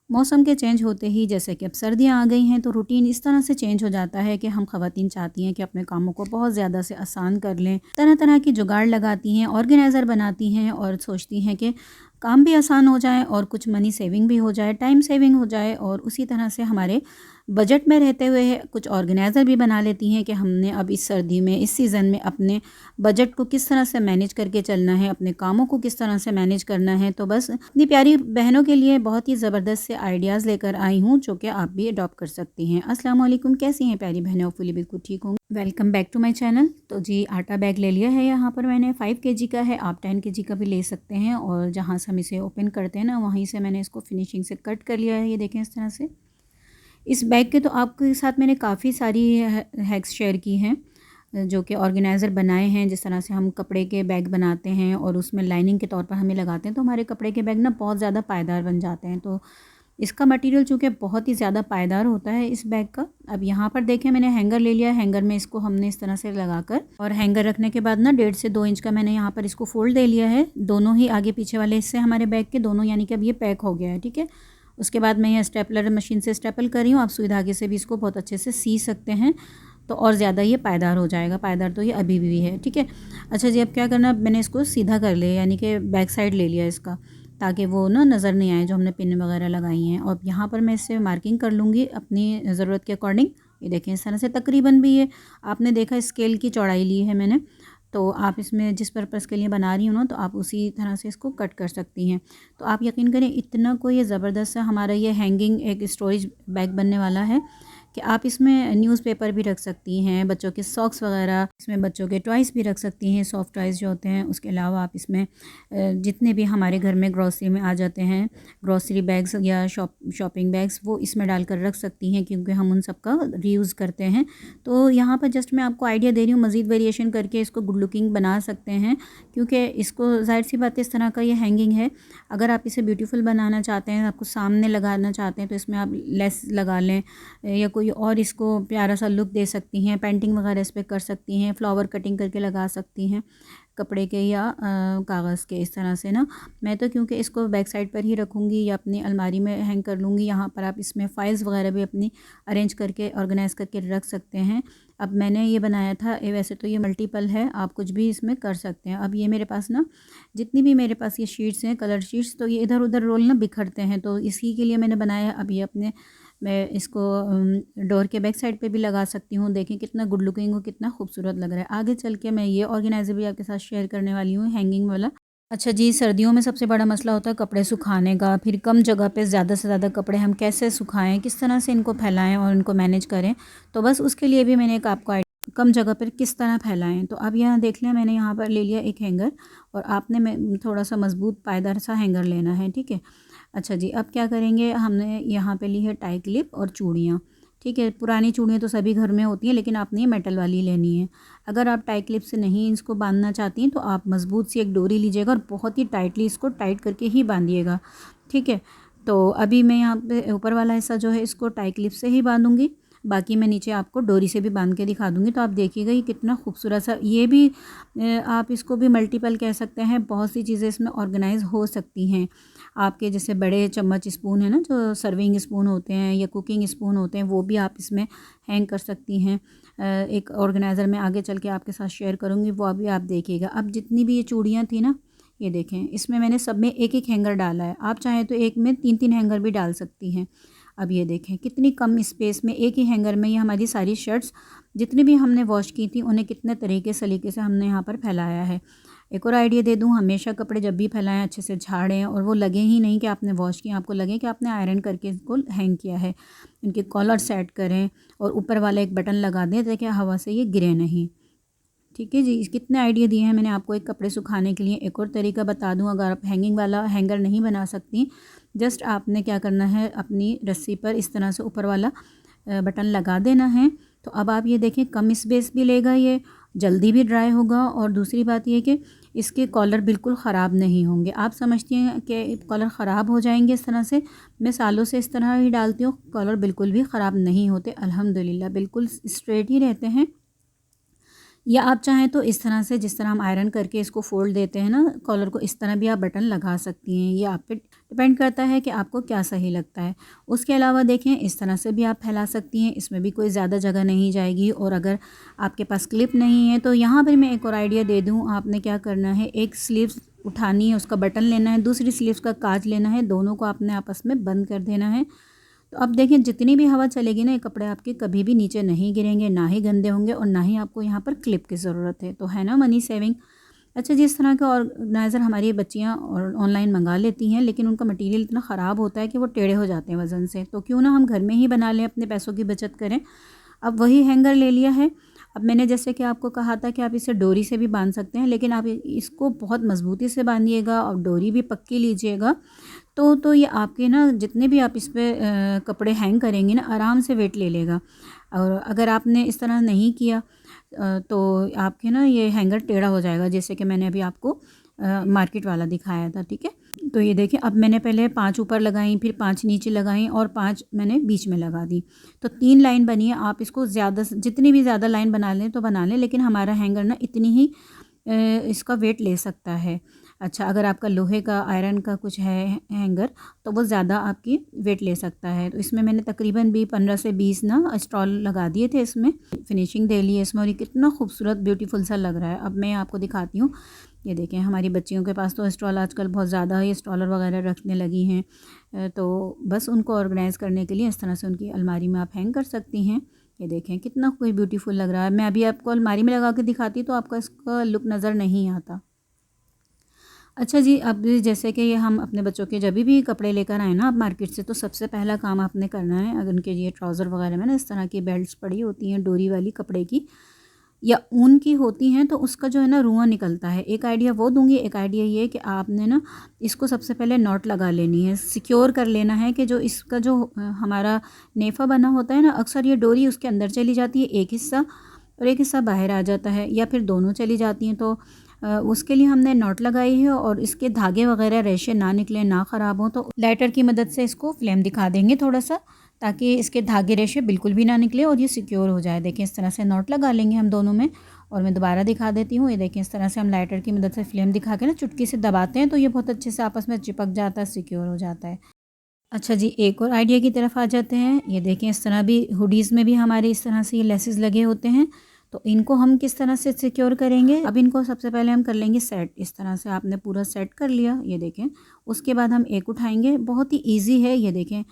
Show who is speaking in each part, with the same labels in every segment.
Speaker 1: मौसम के चेंज होते ही जैसे कि अब सर्दियाँ आ गई हैं तो रूटीन इस तरह से चेंज हो जाता है कि हम ख़वातीन चाहती हैं कि अपने कामों को बहुत ज़्यादा से आसान कर लें। तरह तरह की जुगाड़ लगाती हैं, ऑर्गेनाइज़र बनाती हैं और सोचती हैं कि काम भी आसान हो जाए और कुछ मनी सेविंग भी हो जाए, टाइम सेविंग हो जाए और उसी तरह से हमारे बजट में रहते हुए कुछ ऑर्गेनाइज़र भी बना लेती हैं कि हमने अब इस सर्दी में, इस सीज़न में अपने बजट को किस तरह से मैनेज करके चलना है, अपने कामों को किस तरह से मैनेज करना है। तो बस अपनी प्यारी बहनों के लिए बहुत ही ज़बरदस्त से आइडियाज़ लेकर आई हूँ जो कि आप भी अडॉप्ट कर सकती हैं। अस्सलाम वालेकुम, कैसी हैं प्यारी बहनें? होपफुली बिल्कुल ठीक होंगी। Welcome back to my channel. तो जी, आटा बैग ले लिया है यहाँ पर मैंने 5 केजी का है, आप 10 केजी का भी ले सकते हैं। और जहाँ से हम इसे ओपन करते हैं ना, वहीं से मैंने इसको फिनिशिंग से कट कर लिया है। ये देखें इस तरह से। इस बैग के तो आपके साथ मैंने काफ़ी सारी हैक्स शेयर की हैं जो कि ऑर्गेनाइज़र बनाए हैं। जिस तरह से हम कपड़े के बैग बनाते हैं और उसमें लाइनिंग के तौर पर हमें लगाते हैं तो हमारे कपड़े के बैग ना बहुत ज़्यादा पायदार बन जाते हैं। तो इसका मटेरियल चूँकि बहुत ही ज़्यादा पायदार होता है इस बैग का। अब यहाँ पर देखें मैंने हैंगर ले लिया है। हैंगर में इसको हमने इस तरह से लगाकर और हैंगर रखने के बाद ना 1.5 से 2 इंच का मैंने यहाँ पर इसको फ़ोल्ड दे लिया है। दोनों ही आगे पीछे वाले हिस्से हमारे बैग के दोनों, यानी कि अब ये पैक हो गया है। ठीक है। उसके बाद मैं यह स्टेपलर मशीन से स्टेपल कर रही हूँ। आप सुई धागे से भी इसको बहुत अच्छे से सी सकते हैं तो और ज़्यादा ये पायदार हो जाएगा। पायदार तो ये अभी भी है। ठीक है। अच्छा जी, अब क्या करना, मैंने इसको सीधा कर लिया, यानी कि बैक साइड ले लिया इसका, ताकि वो ना नज़र नहीं आए जो हमने पिन वगैरह लगाई हैं। और यहाँ पर मैं इससे मार्किंग कर लूँगी अपनी ज़रूरत के अकॉर्डिंग। ये देखें इस तरह से तकरीबन भी ये आपने देखा स्केल की चौड़ाई ली है मैंने। तो आप इसमें जिस पर्पज़ के लिए बना रही हूँ ना, तो आप उसी तरह से इसको कट कर सकती हैं। तो आप यकीन करें इतना कोई ये ज़बरदस्त सा हमारा ये हैंगिंग एक स्टोरेज बैग बनने वाला है कि आप इसमें न्यूज़पेपर भी रख सकती हैं, बच्चों के सॉक्स वगैरह, इसमें बच्चों के टॉयज़ भी रख सकती हैं, सॉफ्ट टॉयज़ जो होते हैं। उसके अलावा आप इसमें जितने भी हमारे घर में ग्रॉसरी में आ जाते हैं, ग्रॉसरी बैग्स या शॉपिंग बैग्स, वो इसमें डालकर रख सकती हैं क्योंकि हम उन सब का रीयूज़ करते हैं। तो यहाँ पर जस्ट मैं आपको आइडिया दे रही हूँ, मज़ीद वेरिएशन करके इसको गुड लुकिंग बना सकते हैं क्योंकि इसको ज़ाहिर सी बात है इस तरह का ये हैंगिंग है। अगर आप इसे ब्यूटीफुल बनाना चाहते हैं, आपको सामने लगाना चाहते हैं, तो इसमें आप लेस लगा लें या कोई और इसको प्यारा सा लुक दे सकती हैं। पेंटिंग वगैरह इस पर कर सकती हैं, फ्लावर कटिंग करके लगा सकती हैं कपड़े के या कागज़ के, इस तरह से ना। मैं तो क्योंकि इसको बैक साइड पर ही रखूँगी या अपनी अलमारी में हैंग कर लूँगी। यहाँ पर आप इसमें फ़ाइल्स वगैरह भी अपनी अरेंज करके ऑर्गेनाइज़ करके रख सकते हैं। अब मैंने ये बनाया था, वैसे तो ये मल्टीपल है, आप कुछ भी इसमें कर सकते हैं। अब ये मेरे पास ना जितनी भी मेरे पास ये शीट्स हैं, कलर शीट्स, तो ये इधर उधर रोल ना बिखरते हैं, तो इसी के लिए मैंने बनाया। अब ये अपने मैं इसको डोर के बैक साइड पे भी लगा सकती हूँ। देखें कितना गुड लुकिंग और कितना खूबसूरत लग रहा है। आगे चल के मैं ये ऑर्गेनाइज़र भी आपके साथ शेयर करने वाली हूँ, हैंगिंग वाला। अच्छा जी, सर्दियों में सबसे बड़ा मसला होता है कपड़े सुखाने का। फिर कम जगह पे ज़्यादा से ज़्यादा कपड़े हम कैसे सुखाएं, किस तरह से इनको फैलाएं और इनको मैनेज करें। तो बस उसके लिए भी मैंने एक आपको कम जगह पर किस तरह फैलाएं। तो अब यहाँ देख लें, मैंने यहाँ पर ले लिया एक हैंगर और आपने थोड़ा सा मज़बूत पायदार सा हैंगर लेना है। ठीक है। अच्छा जी, अब क्या करेंगे, हमने यहाँ पे ली है टाई क्लिप और चूड़ियाँ। ठीक है। पुरानी चूड़ियाँ तो सभी घर में होती हैं, लेकिन आपने ये मेटल वाली लेनी है। अगर आप टाई क्लिप से नहीं इसको बांधना चाहती हैं तो आप मज़बूत सी एक डोरी लीजिएगा और बहुत ही टाइटली इसको टाइट करके ही बांधिएगा। ठीक है। तो अभी मैं यहाँ पे ऊपर वाला हिस्सा जो है इसको टाई क्लिप से ही बांधूँगी, बाकी मैं नीचे आपको डोरी से भी बांध के दिखा दूँगी। तो आप देखिएगा ये कितना खूबसूरत सा, ये भी आप इसको भी मल्टीपल कह सकते हैं। बहुत सी चीज़ें इसमें ऑर्गेनाइज़ हो सकती हैं। आपके जैसे बड़े चम्मच स्पून है ना, जो सर्विंग स्पून होते हैं या कुकिंग स्पून होते हैं, वो भी आप इसमें हैंग कर सकती हैं। एक ऑर्गेनाइज़र में आगे चल के आपके साथ शेयर करूँगी, वो अभी आप देखिएगा। अब जितनी भी ये चूड़ियाँ थी ना, ये देखें इसमें मैंने सब में एक एक हैंगर डाला है। आप चाहें तो एक में 3-3 हैंगर भी डाल सकती हैं। अब ये देखें कितनी कम स्पेस में एक ही हैंगर में ये हमारी सारी शर्ट्स जितनी भी हमने वॉश की थी उन्हें कितने तरीके सलीके से हमने यहाँ पर फैलाया है। एक और आइडिया दे दूँ, हमेशा कपड़े जब भी फैलाएं अच्छे से झाड़ें और वो लगे ही नहीं कि आपने वॉश किया, आपको लगे कि आपने आयरन करके इसको हैंग किया है। इनके कॉलर सेट करें और ऊपर वाला एक बटन लगा दें ताकि हवा से ये गिरे नहीं। ठीक है जी, कितने आइडिया दिए हैं मैंने आपको एक कपड़े सुखाने के लिए। एक और तरीका बता दूं, अगर आप हैंगिंग वाला हैंगर नहीं बना सकती, जस्ट आपने क्या करना है, अपनी रस्सी पर इस तरह से ऊपर वाला बटन लगा देना है। तो अब आप ये देखें कम स्पेस भी लेगा, ये जल्दी भी ड्राई होगा और दूसरी बात ये कि इसके कॉलर बिल्कुल ख़राब नहीं होंगे। आप समझती हैं कि कॉलर ख़राब हो जाएंगे इस तरह से, मैं सालों से इस तरह ही डालती हूँ, कॉलर बिल्कुल भी ख़राब नहीं होते अल्हम्दुलिल्लाह, बिल्कुल स्ट्रेट ही रहते हैं। या आप चाहें तो इस तरह से, जिस तरह हम आयरन करके इसको फ़ोल्ड देते हैं ना कॉलर को, इस तरह भी आप बटन लगा सकती हैं। ये आप पे डिपेंड करता है कि आपको क्या सही लगता है। उसके अलावा देखें, इस तरह से भी आप फैला सकती हैं, इसमें भी कोई ज़्यादा जगह नहीं जाएगी। और अगर आपके पास क्लिप नहीं है तो यहाँ पर मैं एक और आइडिया दे दूँ। आपने क्या करना है, एक स्लीव्स उठानी है, उसका बटन लेना है, दूसरी स्लीव्स का काज लेना है, दोनों को आपने आपस में बंद कर देना है। तो अब देखें, जितनी भी हवा चलेगी ना, ये कपड़े आपके कभी भी नीचे नहीं गिरेंगे, ना ही गंदे होंगे और ना ही आपको यहाँ पर क्लिप की ज़रूरत है। तो है ना मनी सेविंग। अच्छा जी, इस तरह का ऑर्गेनाइज़र हमारी बच्चियाँ और ऑनलाइन मंगा लेती हैं, लेकिन उनका मटेरियल इतना ख़राब होता है कि वो टेढ़े हो जाते हैं वज़न से। तो क्यों ना हम घर में ही बना लें, अपने पैसों की बचत करें। अब वही हैंगर ले लिया है। अब मैंने जैसे कि आपको कहा था कि आप इसे डोरी से भी बांध सकते हैं, लेकिन आप इसको बहुत मज़बूती से बांधिएगा और डोरी भी पक्की लीजिएगा। तो ये आपके ना, जितने भी आप इस पे कपड़े हैंग करेंगे ना, आराम से वेट ले लेगा। और अगर आपने इस तरह नहीं किया तो आपके ना ये हैंगर टेढ़ा हो जाएगा, जैसे कि मैंने अभी आपको मार्केट वाला दिखाया था। ठीक है, तो ये देखिए, अब मैंने पहले 5 ऊपर लगाई, फिर 5 नीचे लगाई और 5 मैंने बीच में लगा दी। तो 3 लाइन बनी है। आप इसको ज़्यादा, जितनी भी ज़्यादा लाइन बना लें तो बना लें, लेकिन हमारा हैंगर ना इतनी ही इसका वेट ले सकता है। अच्छा, अगर आपका लोहे का, आयरन का कुछ है हैंगर, तो वो ज़्यादा आपकी वेट ले सकता है। तो इसमें मैंने तकरीबन भी 15 से 20 ना स्टॉल लगा दिए थे, इसमें फिनिशिंग दे ली है इसमें, और ये कितना खूबसूरत ब्यूटीफुल सा लग रहा है। अब मैं आपको दिखाती हूँ। ये देखें, हमारी बच्चियों के पास तो स्टॉल आजकल बहुत ज़्यादा ये स्टॉलर वगैरह रखने लगी हैं, तो बस उनको ऑर्गेनाइज़ करने के लिए इस तरह से उनकी अलमारी में आप हैंग कर सकती हैं। ये देखें कितना कोई ब्यूटीफुल लग रहा है। मैं अभी आपको अलमारी में लगा के दिखाती तो आपका इसका लुक नज़र नहीं आता। अच्छा जी, अब जैसे कि ये हम अपने बच्चों के जब भी कपड़े लेकर आए ना आप मार्केट से, तो सबसे पहला काम आपने करना है, अगर उनके ये ट्राउज़र वगैरह में ना इस तरह की बेल्ट्स पड़ी होती हैं डोरी वाली कपड़े की या ऊन की होती हैं, तो उसका जो है ना रुआं निकलता है। एक आइडिया वो दूंगी, एक आइडिया ये कि आपने ना इसको सबसे पहले नॉट लगा लेनी है, सिक्योर कर लेना है कि जो इसका जो हमारा नेफा बना होता है ना, अक्सर ये डोरी उसके अंदर चली जाती है एक हिस्सा, और एक हिस्सा बाहर आ जाता है, या फिर दोनों चली जाती हैं। तो उसके लिए हमने नॉट लगाई है, और इसके धागे वगैरह रेशे ना निकले, ना ख़राब हों, तो लाइटर की मदद से इसको फ्लेम दिखा देंगे थोड़ा सा, ताकि इसके धागे रेशे बिल्कुल भी ना निकले और ये सिक्योर हो जाए। देखिए, इस तरह से नॉट लगा लेंगे हम दोनों में। और मैं दोबारा दिखा देती हूँ। ये देखिए, इस तरह से हम लाइटर की मदद से फ्लेम दिखा के ना चुटकी से दबाते हैं, तो ये बहुत अच्छे से आपस में चिपक जाता है, सिक्योर हो जाता है। अच्छा जी, एक और आइडिया की तरफ आ जाते हैं। ये देखें, इस तरह भी हुडीज़ में भी हमारे इस तरह से ये लेसेस लगे होते हैं, तो इनको हम किस तरह से सिक्योर करेंगे। अब इनको सबसे पहले हम कर लेंगे सेट। इस तरह से आपने पूरा सेट कर लिया, ये देखें। उसके बाद हम एक उठाएंगे, बहुत ही ईजी है। ये देखें,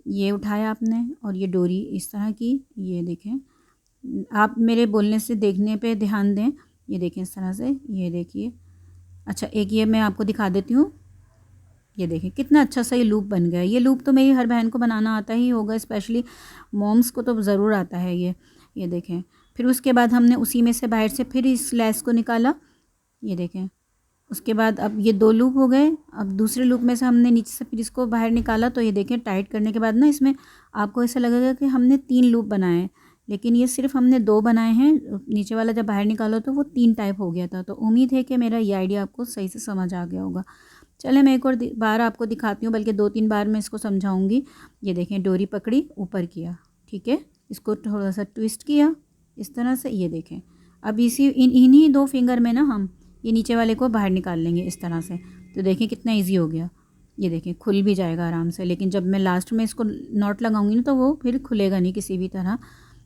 Speaker 1: ये उठाया आपने, और ये डोरी इस तरह की, ये देखें, आप मेरे बोलने से देखने पे ध्यान दें। ये देखें इस तरह से, ये देखिए। अच्छा, एक ये मैं आपको दिखा देती हूँ। ये देखें कितना अच्छा सा ये लूप बन गया है। ये लूप तो मेरी हर बहन को बनाना आता ही होगा, स्पेशली मॉम्स को तो ज़रूर आता है ये देखें। फिर उसके बाद हमने उसी में से बाहर से फिर इस लेस को निकाला, ये देखें। उसके बाद अब ये 2 लूप हो गए। अब दूसरे लूप में से हमने नीचे से फिर इसको बाहर निकाला, तो ये देखें टाइट करने के बाद ना इसमें आपको ऐसा लगेगा कि हमने 3 लूप बनाए हैं, लेकिन ये सिर्फ हमने 2 बनाए हैं। नीचे वाला जब बाहर निकालो तो वो 3 टाइप हो गया था। तो उम्मीद है कि मेरा ये आइडिया आपको सही से समझ आ गया होगा। चले, मैं एक और बार आपको दिखाती हूँ, बल्कि 2-3 बार मैं इसको समझाऊँगी। ये देखें, डोरी पकड़ी, ऊपर किया, ठीक है, इसको थोड़ा सा ट्विस्ट किया इस तरह से। ये देखें, अब इन्हीं 2 फिंगर में ना हम ये नीचे वाले को बाहर निकाल लेंगे इस तरह से। तो देखें कितना इजी हो गया। ये देखें, खुल भी जाएगा आराम से, लेकिन जब मैं लास्ट में इसको नॉट लगाऊंगी ना, तो वो फिर खुलेगा नहीं किसी भी तरह,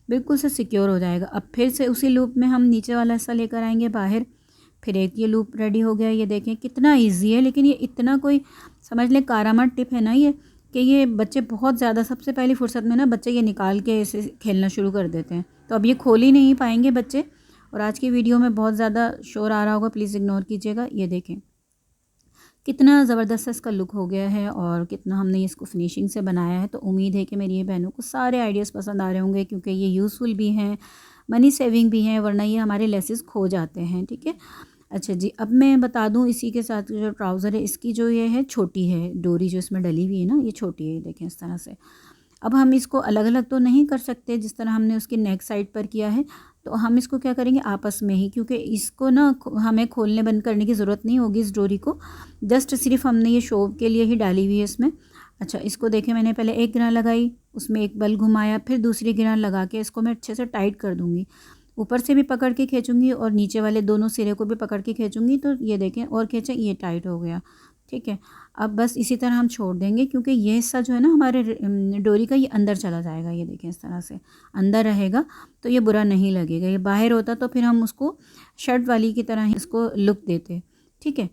Speaker 1: बिल्कुल से सिक्योर हो जाएगा। अब फिर से उसी लूप में हम नीचे वाला हिस्सा लेकर आएंगे बाहर, फिर एक ये लूप रेडी हो गया। ये देखें कितना ईजी है, लेकिन ये इतना कोई समझ लें कारामत टिप है ना ये, कि ये बच्चे बहुत ज़्यादा, सबसे पहली फुर्सत में ना बच्चे ये निकाल के इसे खेलना शुरू कर देते हैं। तो अब ये खोल ही नहीं पाएंगे बच्चे। और आज की वीडियो में बहुत ज़्यादा शोर आ रहा होगा, प्लीज़ इग्नोर कीजिएगा। ये देखें कितना ज़बरदस्त इसका लुक हो गया है, और कितना हमने इसको फिनिशिंग से बनाया है। तो उम्मीद है कि मेरी ये बहनों को सारे आइडियाज़ पसंद आ रहे होंगे, क्योंकि ये यूज़फुल भी हैं, मनी सेविंग भी हैं, वरना ये हमारे लेसेस खो जाते हैं। ठीक है। अच्छा जी, अब मैं बता दूं, इसी के साथ जो ट्राउज़र है इसकी जो ये है छोटी है, डोरी जो इसमें डली हुई है ना, ये छोटी है, देखें इस तरह से। अब हम इसको अलग अलग तो नहीं कर सकते जिस तरह हमने उसकी नेक साइड पर किया है, तो हम इसको क्या करेंगे आपस में ही, क्योंकि इसको ना हमें खोलने बंद करने की ज़रूरत नहीं होगी इस डोरी को, जस्ट सिर्फ हमने ये शो के लिए ही डाली हुई है इसमें। अच्छा, इसको देखें, मैंने पहले एक गिरान लगाई, उसमें एक बल घुमाया, फिर दूसरी गिरान लगा के इसको मैं अच्छे से टाइट कर दूँगी। ऊपर से भी पकड़ के खींचूँगी और नीचे वाले दोनों सिरे को भी पकड़ के खींचूँगी तो ये देखें और खींचें, ये टाइट हो गया। ठीक है, अब बस इसी तरह हम छोड़ देंगे क्योंकि ये हिस्सा जो है ना हमारे डोरी का, ये अंदर चला जाएगा। ये देखें इस तरह से अंदर रहेगा तो ये बुरा नहीं लगेगा। ये बाहर होता तो फिर हम उसको शर्ट वाली की तरह ही इसको लुक देते। ठीक है,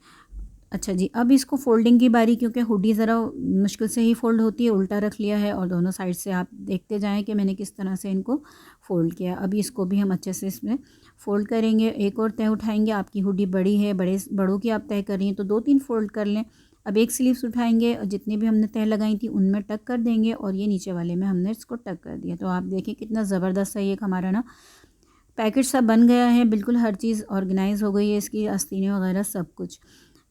Speaker 1: अच्छा जी, अब इसको फ़ोल्डिंग की बारी, क्योंकि हुडी ज़रा मुश्किल से ही फ़ोल्ड होती है। उल्टा रख लिया है और दोनों साइड से आप देखते जाएं कि मैंने किस तरह से इनको फ़ोल्ड किया। अभी इसको भी हम अच्छे से इसमें फ़ोल्ड करेंगे। एक और तह उठाएंगे, आपकी हुडी बड़ी है, बड़ों की आप तह कर रही हैं तो 2-3 फ़ोल्ड कर लें। अब एक स्लीव्स उठाएंगे और जितनी भी हमने तह लगाई थी उनमें टक कर देंगे और ये नीचे वाले में हमने इसको टक कर दिया। तो आप देखें कितना ज़बरदस्त है ये हमारा ना पैकेट सा बन गया है। बिल्कुल हर चीज़ ऑर्गेनाइज़ हो गई है, इसकी आस्तीनें वगैरह सब कुछ।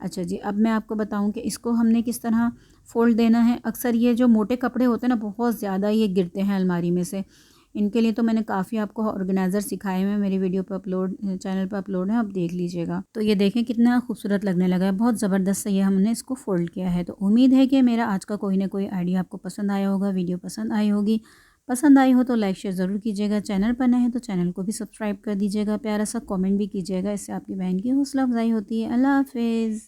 Speaker 1: अच्छा जी, अब मैं आपको बताऊं कि इसको हमने किस तरह फ़ोल्ड देना है। अक्सर ये जो मोटे कपड़े होते हैं ना, बहुत ज़्यादा ये गिरते हैं अलमारी में से। इनके लिए तो मैंने काफ़ी आपको ऑर्गेनाइज़र सिखाए हुए हैं, मेरी वीडियो पर अपलोड, चैनल पर अपलोड है, आप देख लीजिएगा। तो ये देखें कितना खूबसूरत लगने लगा है, बहुत ज़बरदस्त से ये हमने इसको फ़ोल्ड किया है। तो उम्मीद है कि मेरा आज का कोई ना कोई आइडिया आपको पसंद आया होगा, वीडियो पसंद आई होगी। पसंद आई हो तो लाइक शेयर ज़रूर कीजिएगा। चैनल पर नए हैं तो चैनल को भी सब्सक्राइब कर दीजिएगा। प्यारा सा कमेंट भी कीजिएगा, इससे आपकी बहन की हौसला अफजाई होती है। अल्लाह हाफ़िज़।